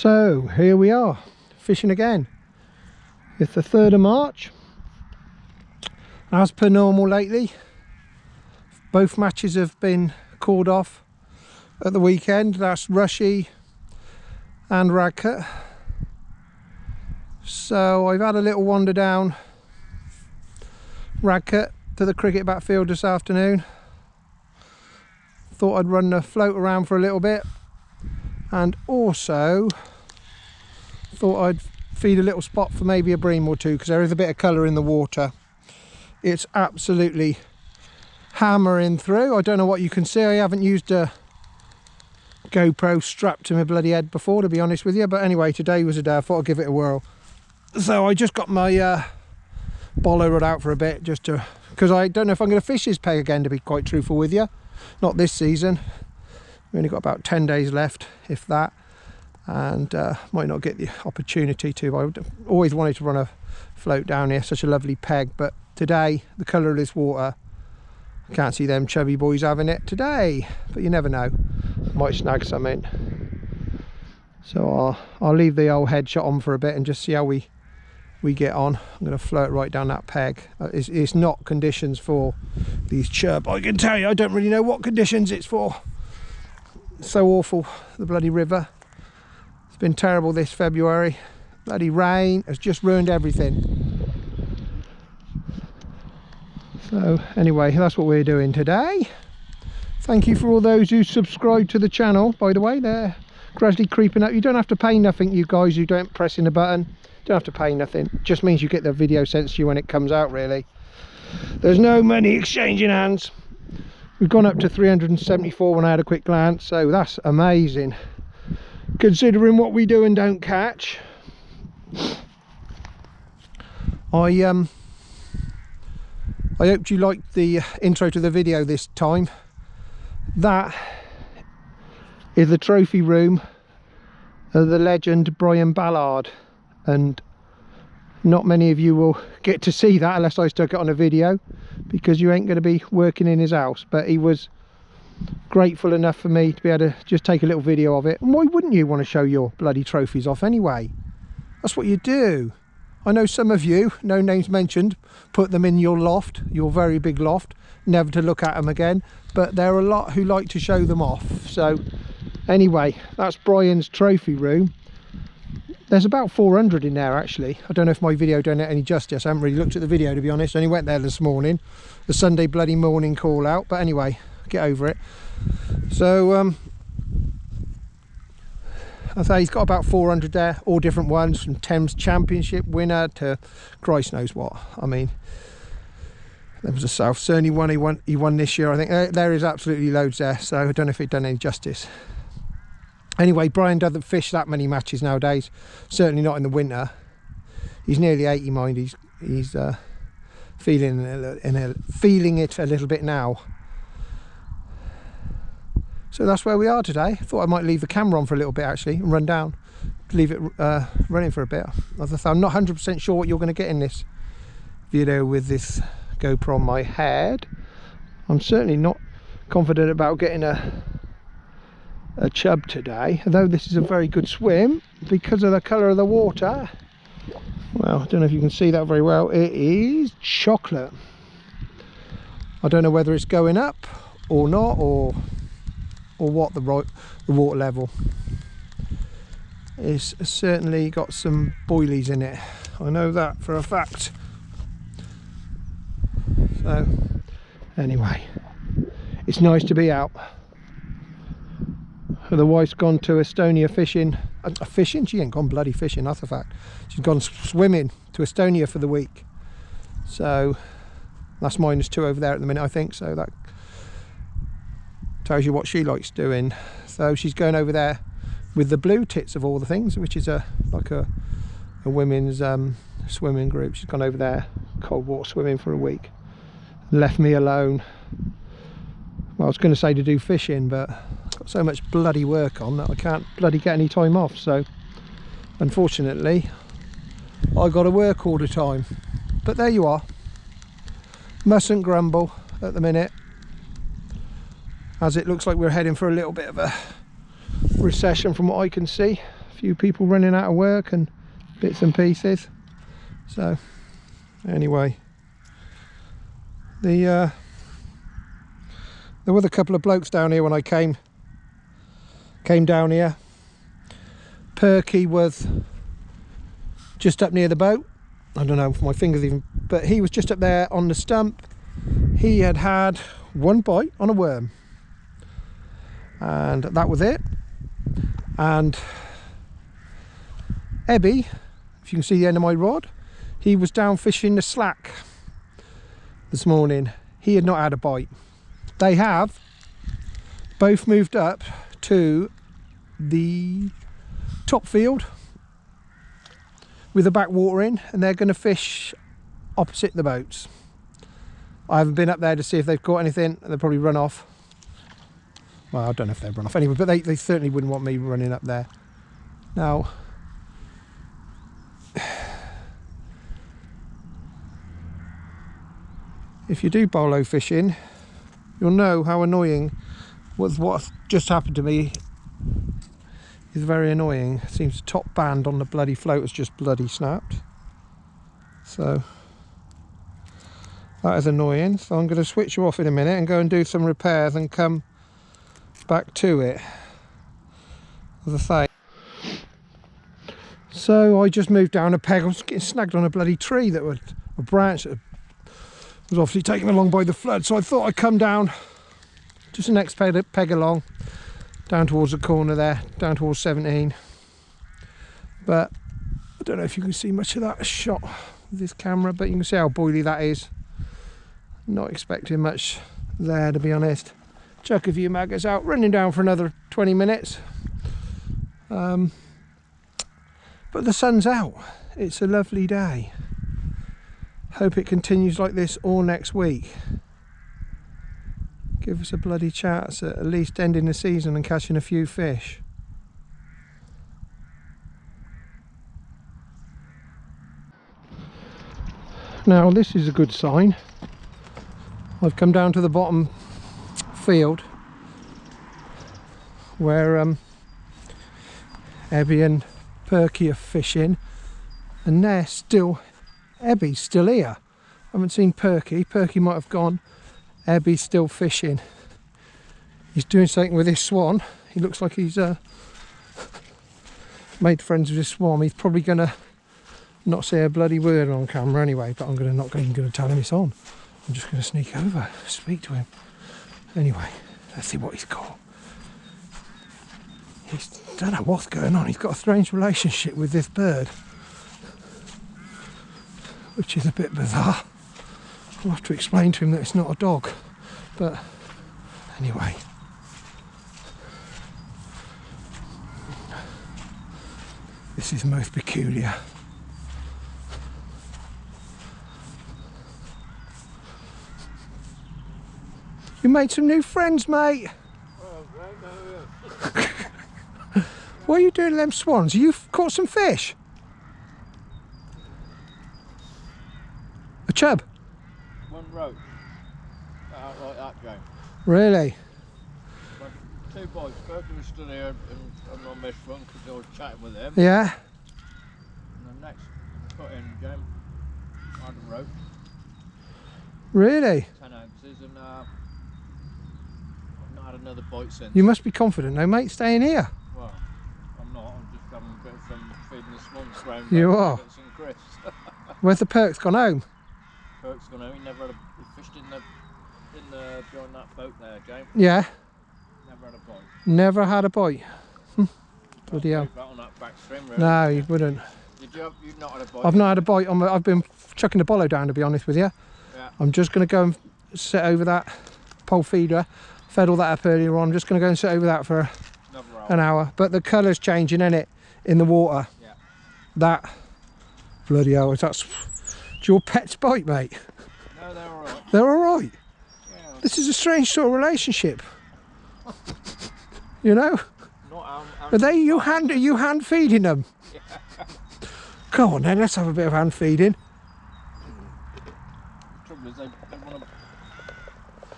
So here we are, fishing again. It's the 3rd of March. As per normal lately, both matches have been called off at the weekend. That's Rushy and Radcot. So I've had a little wander down Radcot to the cricket bat field this afternoon. Thought I'd run the float around for a little bit, and also thought I'd feed a little spot for maybe a bream or two, because there is a bit of colour in the water. It's absolutely hammering through. I don't know what you can see. I haven't used a GoPro strapped to my bloody head before, to be honest with you, but anyway, today was a day I thought I'd give it a whirl. So I just got my bolo rod out for a bit, just to, because I don't know if I'm going to fish this peg again, to be quite truthful with you. Not this season. We've only got about 10 days left, if that, and might not get the opportunity to. I always wanted to run a float down here, such a lovely peg, but today, the colour of this water, I can't see them chubby boys having it today, but you never know. Might snag something. So I'll leave the old headshot on for a bit and just see how we get on. I'm going to float right down that peg. It's not conditions for these chub. I can tell you, I don't really know what conditions it's for. It's so awful, the bloody river. It's been terrible this February. Bloody rain has just ruined everything. So anyway, that's what we're doing today. Thank you for all those who subscribe to the channel, by the way. They're gradually creeping up. You don't have to pay nothing, you guys who don't press in the button. Don't have to pay nothing. It just means you get the video sent to you when it comes out, really. There's no money exchanging hands. We've gone up to 374 when I had a quick glance, so that's amazing considering what we do and don't catch. I hope you liked the intro to the video this time. That is the trophy room of the legend Brian Ballard, and not many of you will get to see that unless I stuck it on a video, because you ain't going to be working in his house. But he was grateful enough for me to be able to just take a little video of it. And why wouldn't you want to show your bloody trophies off anyway? That's what you do. I know some of you, no names mentioned, put them in your loft, your very big loft, never to look at them again, but there are a lot who like to show them off. So anyway, that's Brian's trophy room. There's about 400 in there, actually. I don't know if my video done it any justice. I haven't really looked at the video, to be honest. I only went there this morning, the Sunday bloody morning call out, but anyway, get over it. So I say he's got about 400 there, all different ones, from Thames Championship winner to Christ knows what. I mean, there was a South Cerny one he won this year, I think. There is absolutely loads there, so I don't know if he'd done any justice. Anyway, Brian doesn't fish that many matches nowadays, certainly not in the winter. He's nearly 80, mind. He's feeling it a little bit now. So that's where we are today. Thought I might leave the camera on for a little bit, actually, and run down, leave it running for a bit. I'm not 100% sure what you're going to get in this video with this GoPro on my head. I'm certainly not confident about getting a chub today, although this is a very good swim because of the colour of the water. Well, I don't know if you can see that very well. It is chocolate. I don't know whether it's going up or not, or what the water level. It's certainly got some boilies in it, I know that for a fact. So anyway, it's nice to be out. The wife's gone to Estonia fishing. Fishing? She ain't gone bloody fishing, that's a fact. She's gone swimming to Estonia for the week. So that's -2 over there at the minute, I think. So that tells you what she likes doing. So she's going over there with the Blue Tits of all the things, which is like a women's swimming group. She's gone over there cold water swimming for a week. Left me alone. Well, I was going to say to do fishing, but I've got so much bloody work on that I can't bloody get any time off. So unfortunately I got to work all the time. But there you are. Mustn't grumble at the minute, as it looks like we're heading for a little bit of a recession from what I can see. few people running out of work and bits and pieces. So anyway, there were a couple of blokes down here when I came down here. Perky was just up near the boat. I don't know if my fingers even, but he was just up there on the stump. He had had one bite on a worm, and that was it. And Ebby, if you can see the end of my rod, he was down fishing the slack this morning. He had not had a bite. They have both moved up to the top field with the backwater in, and they're going to fish opposite the boats. I haven't been up there to see if they've caught anything. They'll probably run off. Well, I don't know if they've run off anyway, but they certainly wouldn't want me running up there. Now, if you do bolo fishing, you'll know how annoying what just happened to me is very annoying. It seems the top band on the bloody float has just bloody snapped. So that is annoying. So I'm going to switch you off in a minute and go and do some repairs and come back to it. As I say. So I just moved down a peg. I was getting snagged on a bloody tree that was a branch that was obviously taken along by the flood. So I thought I'd come down just the next peg along, down towards the corner there, down towards 17. But I don't know if you can see much of that shot with this camera, but you can see how boily that is. Not expecting much there, to be honest. Chuck a few maggots out, running down for another 20 minutes. But the sun's out. It's a lovely day. Hope it continues like this all next week. Give us a bloody chance at least ending the season and catching a few fish. Now this is a good sign. I've come down to the bottom field where Ebby and Perky are fishing, and they're still, Ebby's still here. I haven't seen Perky. Perky might have gone. Ebby's still fishing. He's doing something with his swan. He looks like he's made friends with his swan. He's probably gonna not say a bloody word on camera anyway, but I'm not even gonna tell him it's on. I'm just gonna sneak over, speak to him. Anyway, let's see what he's caught. I don't know what's going on. He's got a strange relationship with this bird, which is a bit bizarre. I'll have to explain to him that it's not a dog, but anyway. This is most peculiar. You made some new friends, mate. What are you doing to them swans? You've caught some fish? A chub? One rope. Out like that, James. Really? But two boys. Perky was stood here and on this one because I was chatting with him. Yeah. And the next put in, James, had a rope. Really? 10 ounces, and I've not had another bite since. You must be confident though, mate, staying here. Well, I'm not. I'm just having a bit of fun feeding the swans round. You are? Some crisps. Where's the Perks gone home? Perk's gone home. He never had he fished in the behind that boat there, James. Yeah. Never had a bite. Never had a bite. Bloody hell. That on that back stream, really. No, you wouldn't. You've not had a bite? I've not had a bite. I've been chucking the bolo down, to be honest with you. Yeah. I'm just going to go and sit over that pole feeder. Fed all that up earlier on. I'm just going to go and sit over that for an hour. But the colour's changing, isn't it, in the water? Yeah. That, bloody hell, that's your pet's bite, mate. No, they're all right. They're all right. Yeah. This is a strange sort of relationship. You know? Are they you hand feeding them? Yeah. Come on then, let's have a bit of hand feeding. The trouble is they want to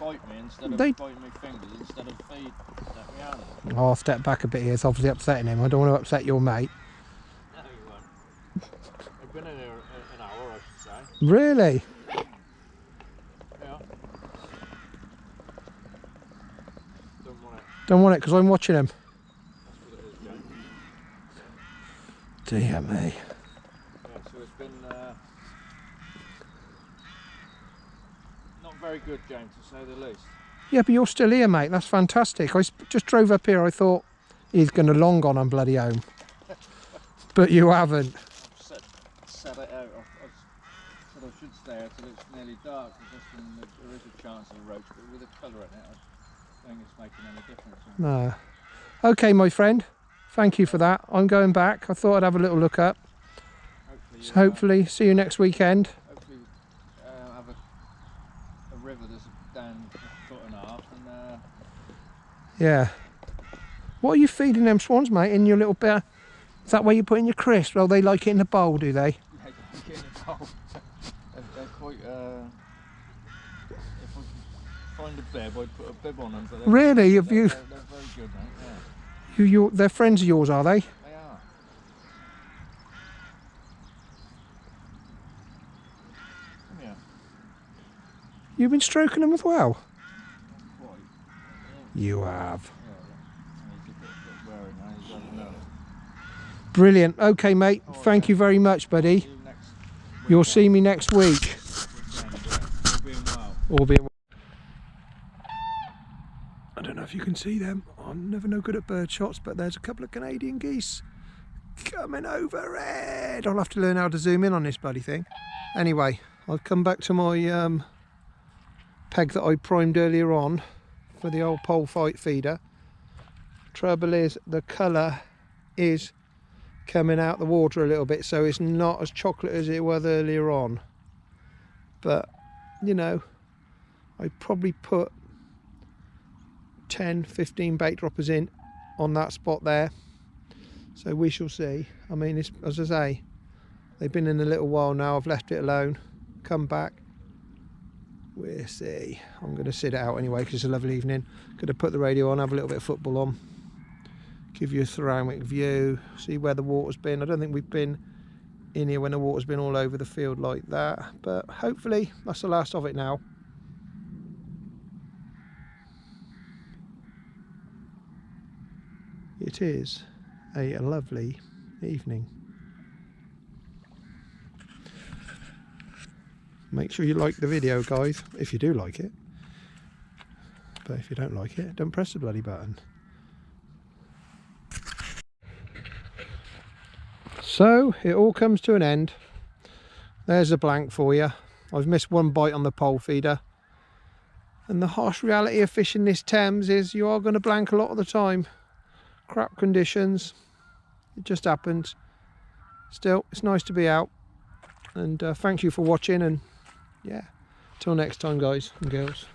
bite me and instead of They- biting my fingers instead of feed at my hand. I'll step back a bit here. It's obviously upsetting him. I don't want to upset your mate. No, you won't. I've been in here an hour, I should say. Really? Yeah. Don't want it. Don't want it because I'm watching him. That's what it is, James. Dear me. Yeah, so it's been not very good, James, to say the least. Yeah, but you're still here, mate. That's fantastic. Just drove up here. I thought he's going to long gone on bloody home. But you haven't. I've set it out. I said I should stay out till it's nearly dark, because there is a chance of a roach, but with the colour in it, I don't think it's making any difference. No. Okay, my friend. Thank you for that. I'm going back. I thought I'd have a little look up. Hopefully, So hopefully see you next weekend. hopefully have a river that's down a foot and a half, and Yeah. What are you feeding them swans, mate, in your little bit? Is that where you put in your crisps? Well, they like it in the bowl, do they? yeah, getting a bowl. They're quite. If I could find a bib, I'd put a bib on them. But Really? Have you? They're very good, mate. Yeah, They're friends of yours, are they? they are. Come here. You've been stroking them as well? Not quite. You have. Yeah, he's a bit wearing now. He's had enough. Brilliant. Okay, mate. Oh, Thank you very much, buddy. See you next You'll weekend. see me next week. Weekend, yeah. All being well. All being well. I don't know if you can see them. I'm never no good at bird shots, but there's a couple of Canadian geese coming overhead. I'll have to learn how to zoom in on this bloody thing. Anyway, I've come back to my peg that I primed earlier on for the old pole fight feeder. Trouble is, the colour is coming out the water a little bit, so it's not as chocolate as it was earlier on. But, you know, I probably put 10-15 bait droppers in on that spot there, so we shall see. I mean, it's, as I say, they've been in a little while now. I've left it alone, come back, we'll see. I'm going to sit it out anyway because it's a lovely evening. Going to put the radio on, have a little bit of football on, give you a ceramic view, see where the water's been. I don't think we've been in here when the water's been all over the field like that, but hopefully that's the last of it now. It is a lovely evening. Make sure you like the video, guys, if you do like it. But if you don't like it, don't press the bloody button. So it all comes to an end. There's a blank for you. I've missed one bite on the pole feeder. And the harsh reality of fishing this Thames is you are going to blank a lot of the time. Crap conditions, it just happens. Still, it's nice to be out, and thank you for watching, and yeah, till next time, guys and girls.